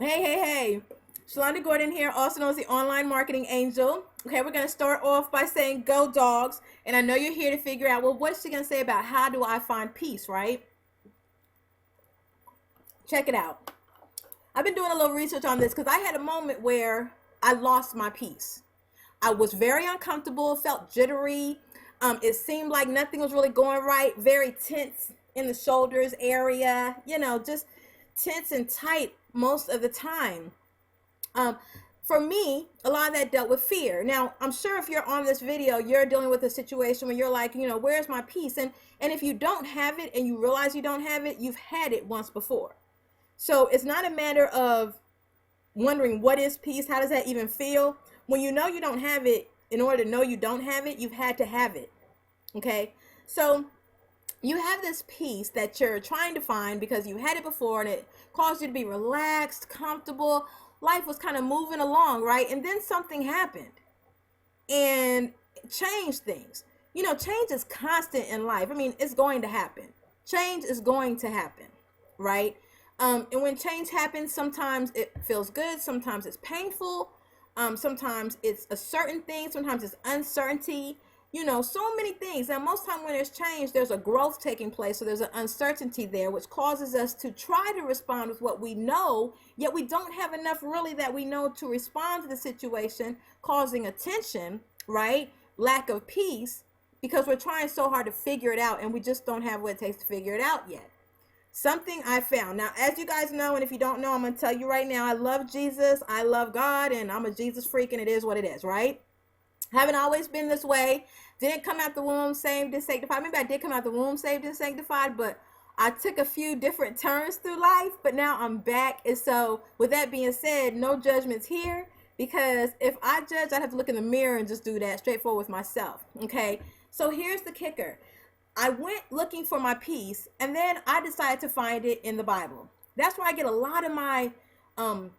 Hey. Shalonda Gordon here, also known as the Online Marketing Angel. Okay, we're going to start off by saying go dogs. And I know you're here to figure out, well, what's she going to say about how do I find peace, right? Check it out. I've been doing a little research on this because I had a moment where I lost my peace. I was very uncomfortable, felt jittery. It seemed like nothing was really going right, very tense in the shoulders area, just tense and tight most of the time. Um, for me, a lot of that dealt with fear. Now, I'm sure if you're on this video, you're dealing with a situation where you're like, where's my peace? And if you don't have it and you realize you don't have it, you've had it once before. So it's not a matter of wondering what is peace, how does that even feel? When you know you don't have it, in order to know you don't have it, you've had to have it. Okay? So you have this peace that you're trying to find because you had it before and it caused you to be relaxed, comfortable. Life was kind of moving along, right? And then something happened and changed things. Change is constant in life. I mean, it's going to happen. Change is going to happen, right? And when change happens, sometimes it feels good, sometimes it's painful, sometimes it's a certain thing, sometimes it's uncertainty, so many things. Now, most time when there's change, there's a growth taking place, so there's an uncertainty there, which causes us to try to respond with what we know, yet we don't have enough really that we know to respond to the situation, causing a tension, right? Lack of peace, because we're trying so hard to figure it out and we just don't have what it takes to figure it out yet. Something I found. Now, as you guys know, and if you don't know, I'm going to tell you right now, I love Jesus, I love God, and I'm a Jesus freak, and it is what it is, right? Haven't always been this way. Didn't come out the womb saved and sanctified. Maybe I did come out the womb saved and sanctified, but I took a few different turns through life, but now I'm back. And so, with that being said, no judgments here, because if I judge, I'd have to look in the mirror and just do that straightforward with myself. Okay? So, here's the kicker. I went looking for my peace, and then I decided to find it in the Bible. That's where I get a lot of my um,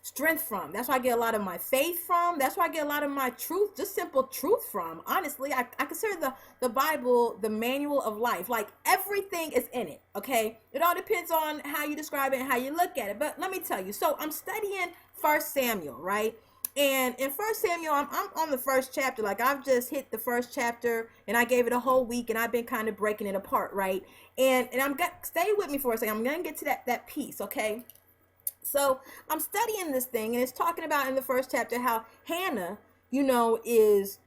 strength from. That's where I get a lot of my faith from. That's where I get a lot of my truth, just simple truth from. Honestly, I consider the Bible the manual of life. Like, everything is in it, okay? It all depends on how you describe it and how you look at it. But let me tell you. So I'm studying First Samuel, right? And in First Samuel, I'm on the first chapter. Like, I've just hit the first chapter, and I gave it a whole week, and I've been kind of breaking it apart, right? And I'm got stay with me for a second. I'm gonna get to that piece, okay? So I'm studying this thing, and it's talking about in the first chapter how Hannah, is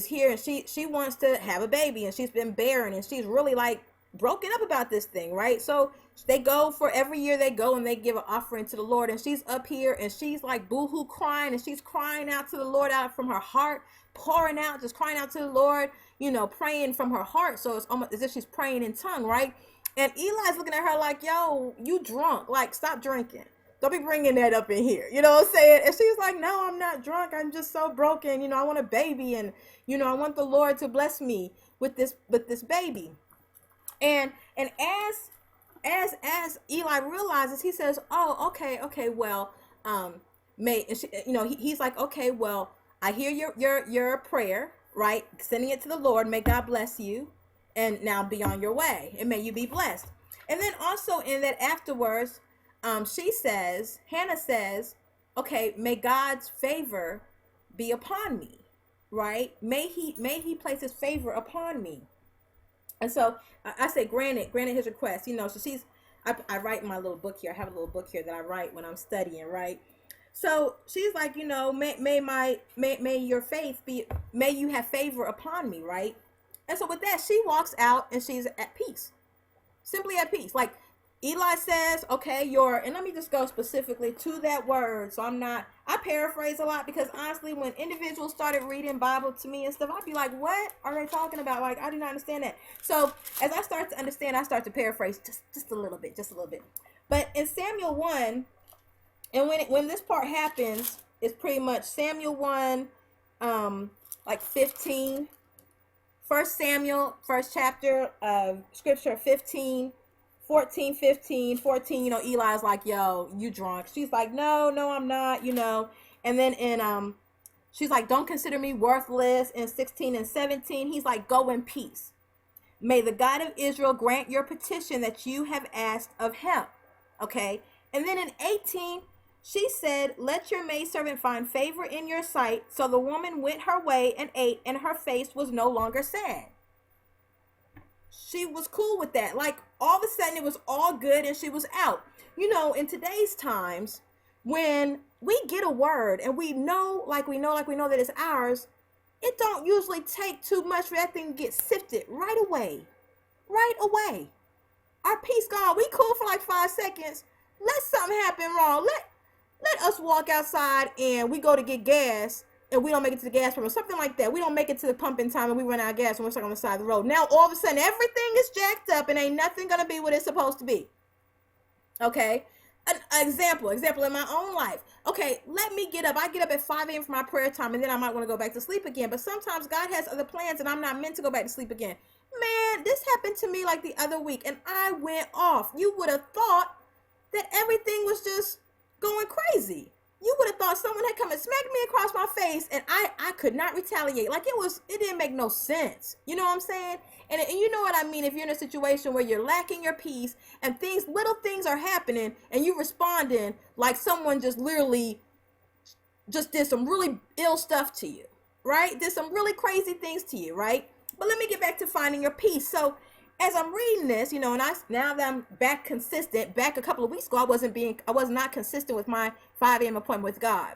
here, and she wants to have a baby, and she's been barren, and she's really like broken up about this thing, right? So they go for every year they go and they give an offering to the Lord, and she's up here and she's like boohoo crying, and she's crying out to the Lord out from her heart, pouring out, just crying out to the Lord, praying from her heart. So it's almost as if she's praying in tongue, right? And Eli's looking at her like, yo, you drunk, like, stop drinking, don't be bringing that up in here. You know what I'm saying? And she's like, no, I'm not drunk. I'm just so broken. I want a baby, and I want the Lord to bless me with this baby. And as Eli realizes, he says, oh, okay, well, may and she, he's like, okay, well, I hear your prayer, right? Sending it to the Lord. May God bless you, and now be on your way, and may you be blessed. And then also in that afterwards, Hannah says, okay, may God's favor be upon me, right? May he place his favor upon me. And so I say, granted his request, so I write in my little book here. I have a little book here that I write when I'm studying, right? So she's like, may your faith be, may you have favor upon me, right? And so with that, she walks out and she's at peace, simply at peace. Like, Eli says, okay, and let me just go specifically to that word. So I paraphrase a lot, because honestly, when individuals started reading Bible to me and stuff, I'd be like, what are they talking about? Like, I do not understand that. So as I start to understand, I start to paraphrase just a little bit, But in Samuel 1, and when this part happens, it's pretty much Samuel 1, like 15. First Samuel, first chapter of scripture, 15, 14, 15, 14. Eli's like, yo, you drunk. She's like, no, I'm not, And then she's like, don't consider me worthless. In 16 and 17, he's like, go in peace. May the God of Israel grant your petition that you have asked of him. Okay. And then in 18, She said, "Let your maidservant find favor in your sight." So the woman went her way and ate, and her face was no longer sad. She was cool with that. Like all of a sudden it was all good and she was out. In today's times, when we get a word and we know that it's ours, it don't usually take too much for that thing to get sifted right away. Right away. Our peace gone. We cool for like 5 seconds. Let something happen wrong. Let us walk outside and we go to get gas and we don't make it to the gas pump or something like that. We don't make it to the pump in time and we run out of gas and we're stuck on the side of the road. Now all of a sudden everything is jacked up and ain't nothing gonna be what it's supposed to be. Okay? An example in my own life. Okay, let me get up. I get up at 5 a.m. for my prayer time and then I might want to go back to sleep again. But sometimes God has other plans and I'm not meant to go back to sleep again. Man, this happened to me like the other week and I went off. You would have thought that everything was just going crazy. You would have thought someone had come and smacked me across my face and I could not retaliate. Like it didn't make no sense. You know what I'm saying? And you know what I mean if you're in a situation where you're lacking your peace and little things are happening and you responding like someone just literally just did some really ill stuff to you, right? Did some really crazy things to you, right? But let me get back to finding your peace. So as I'm reading this, and now that I'm back consistent, back a couple of weeks ago, I was not consistent with my 5 a.m. appointment with God.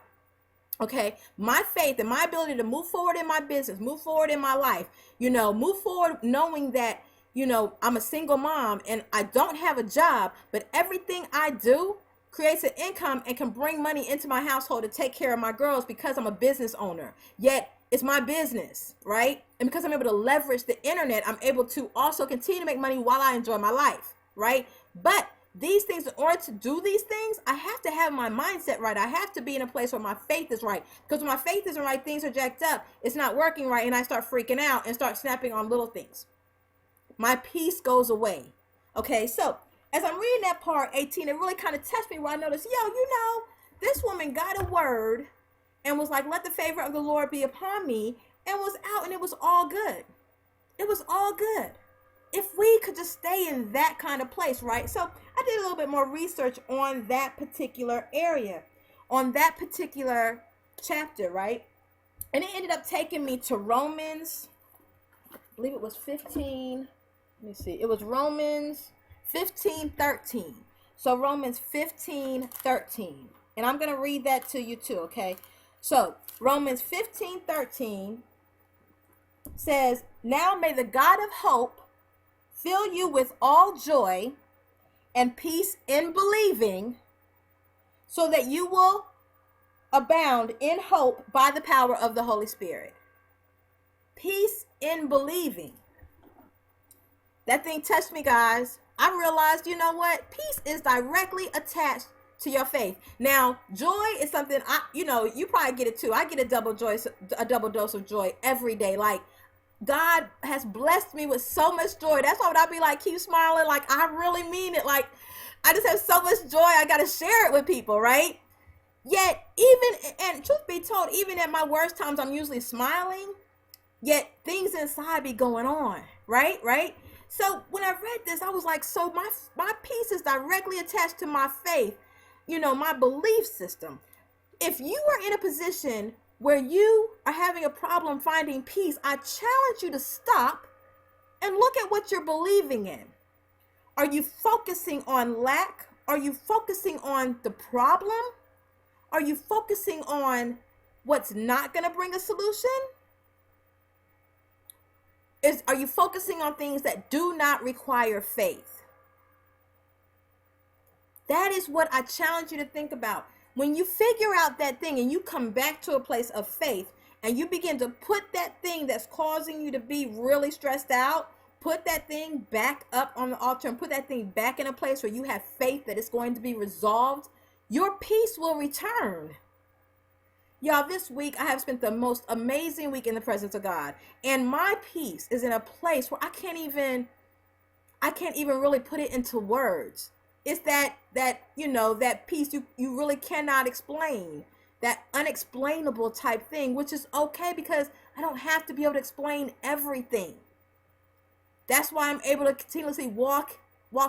Okay, my faith and my ability to move forward in my business, move forward in my life, move forward knowing that, I'm a single mom and I don't have a job, but everything I do creates an income and can bring money into my household to take care of my girls because I'm a business owner. Yet it's my business, right? And because I'm able to leverage the internet, I'm able to also continue to make money while I enjoy my life, right? But these things, in order to do these things, I have to have my mindset right. I have to be in a place where my faith is right. Because when my faith isn't right, things are jacked up. It's not working right. And I start freaking out and start snapping on little things. My peace goes away. Okay, so as I'm reading that part 18, it really kind of touched me where I noticed, this woman got a word and was like, let the favor of the Lord be upon me, and was out, and it was all good. It was all good. If we could just stay in that kind of place, right? So I did a little bit more research on that particular area, on that particular chapter, right? And it ended up taking me to Romans, I believe it was 15. Let me see. It was Romans 15:13. So Romans 15:13. And I'm going to read that to you too, okay? So Romans 15:13 says, "Now may the God of hope fill you with all joy and peace in believing, so that you will abound in hope by the power of the Holy Spirit." Peace in believing. That thing touched me, guys. I realized, you know what? Peace is directly attached to your faith. Now, joy is something you probably get it too. I get a double dose of joy every day. Like, God has blessed me with so much joy. That's why I'll be like, keep smiling. Like, I really mean it. Like, I just have so much joy. I got to share it with people, right? Yet, and truth be told, even at my worst times, I'm usually smiling. Yet, things inside be going on, right? Right? So, when I read this, I was like, so my peace is directly attached to my faith, my belief system. If you are in a position where you are having a problem finding peace, I challenge you to stop and look at what you're believing in. Are you focusing on lack? Are you focusing on the problem? Are you focusing on what's not going to bring a solution? Are you focusing on things that do not require faith? That is what I challenge you to think about. When you figure out that thing and you come back to a place of faith and you begin to put that thing that's causing you to be really stressed out, put that thing back up on the altar and put that thing back in a place where you have faith that it's going to be resolved, your peace will return. Y'all, this week I have spent the most amazing week in the presence of God. And my peace is in a place where I can't even really put it into words. It's that peace you really cannot explain. That unexplainable type thing, which is okay because I don't have to be able to explain everything. That's why I'm able to continuously walk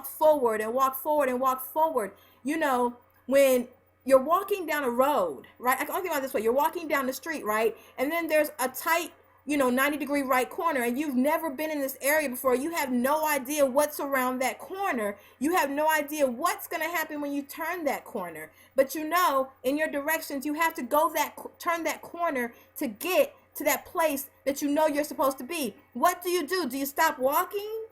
forward and walk forward and walk forward. When you're walking down a road, right? I can only think about it this way. You're walking down the street, right? And then there's a tight, 90-degree right corner, and you've never been in this area before. You have no idea what's around that corner. You have no idea what's going to happen when you turn that corner. But in your directions, you have to turn that corner to get to that place that you're supposed to be. What do? Do you stop walking?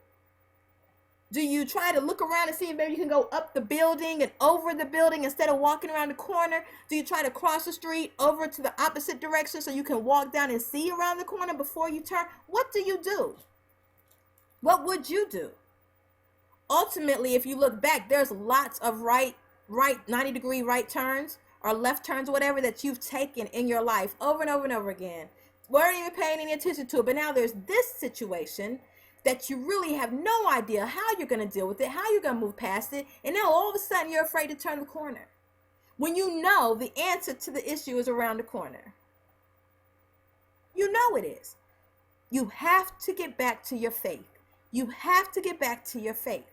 Do you try to look around and see if maybe you can go up the building and over the building instead of walking around the corner? Do you try to cross the street over to the opposite direction so you can walk down and see around the corner before you turn? What do you do? What would you do? Ultimately, if you look back, there's lots of right 90-degree right turns or left turns, whatever, that you've taken in your life over and over and over again. Weren't even paying any attention to it, but now there's this situation that you really have no idea how you're going to deal with it, how you're going to move past it, and now all of a sudden you're afraid to turn the corner when you know the answer to the issue is around the corner. You know it is. You have to get back to your faith. You have to get back to your faith.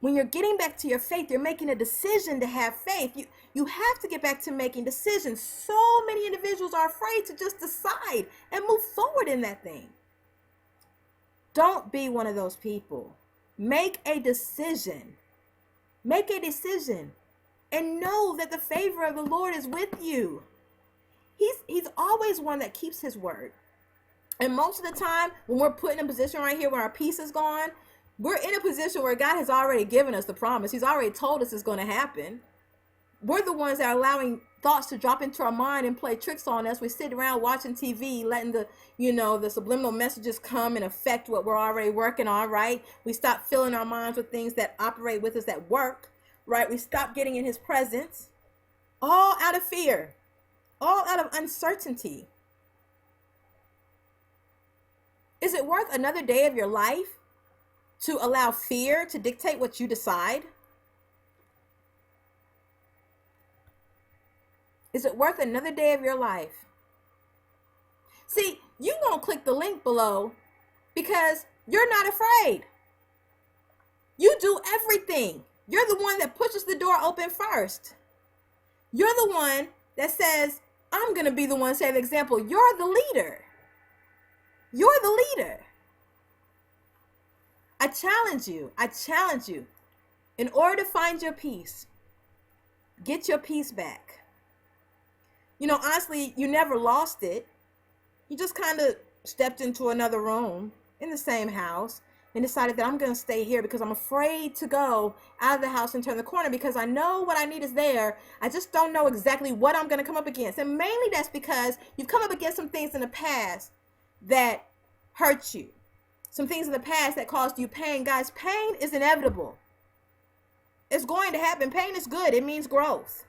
When you're getting back to your faith, you're making a decision to have faith. You have to get back to making decisions. So many individuals are afraid to just decide and move forward in that thing. Don't be one of those people. Make a decision. Make a decision. And know that the favor of the Lord is with you. He's always one that keeps his word. And most of the time, when we're put in a position right here where our peace is gone, we're in a position where God has already given us the promise. He's already told us it's going to happen. We're the ones that are allowing thoughts to drop into our mind and play tricks on us. We sit around watching TV, letting the subliminal messages come and affect what we're already working on, right? We stop filling our minds with things that operate with us that work, right? We stop getting in his presence, all out of fear, all out of uncertainty. Is it worth another day of your life to allow fear to dictate what you decide? Is it worth another day of your life? See, you won't click the link below because you're not afraid. You do everything. You're the one that pushes the door open first. You're the one that says, I'm going to be the one to set the example. You're the leader. You're the leader. I challenge you. In order to find your peace, get your peace back. Honestly, you never lost it. You just kind of stepped into another room in the same house and decided that I'm going to stay here because I'm afraid to go out of the house and turn the corner because I know what I need is there. I just don't know exactly what I'm going to come up against. And mainly that's because you've come up against some things in the past that hurt you. Some things in the past that caused you pain. Guys, pain is inevitable. It's going to happen. Pain is good. It means growth.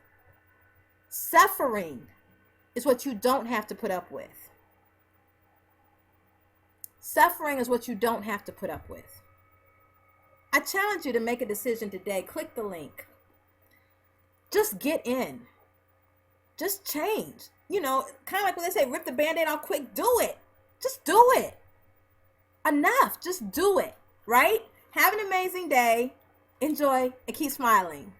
Suffering is what you don't have to put up with. Suffering is what you don't have to put up with. I challenge you to make a decision today. Click the link. Just get in. Just change. Kind of like when they say, rip the Band-Aid off quick, do it. Just do it. Enough. Just do it. Right? Have an amazing day. Enjoy and keep smiling.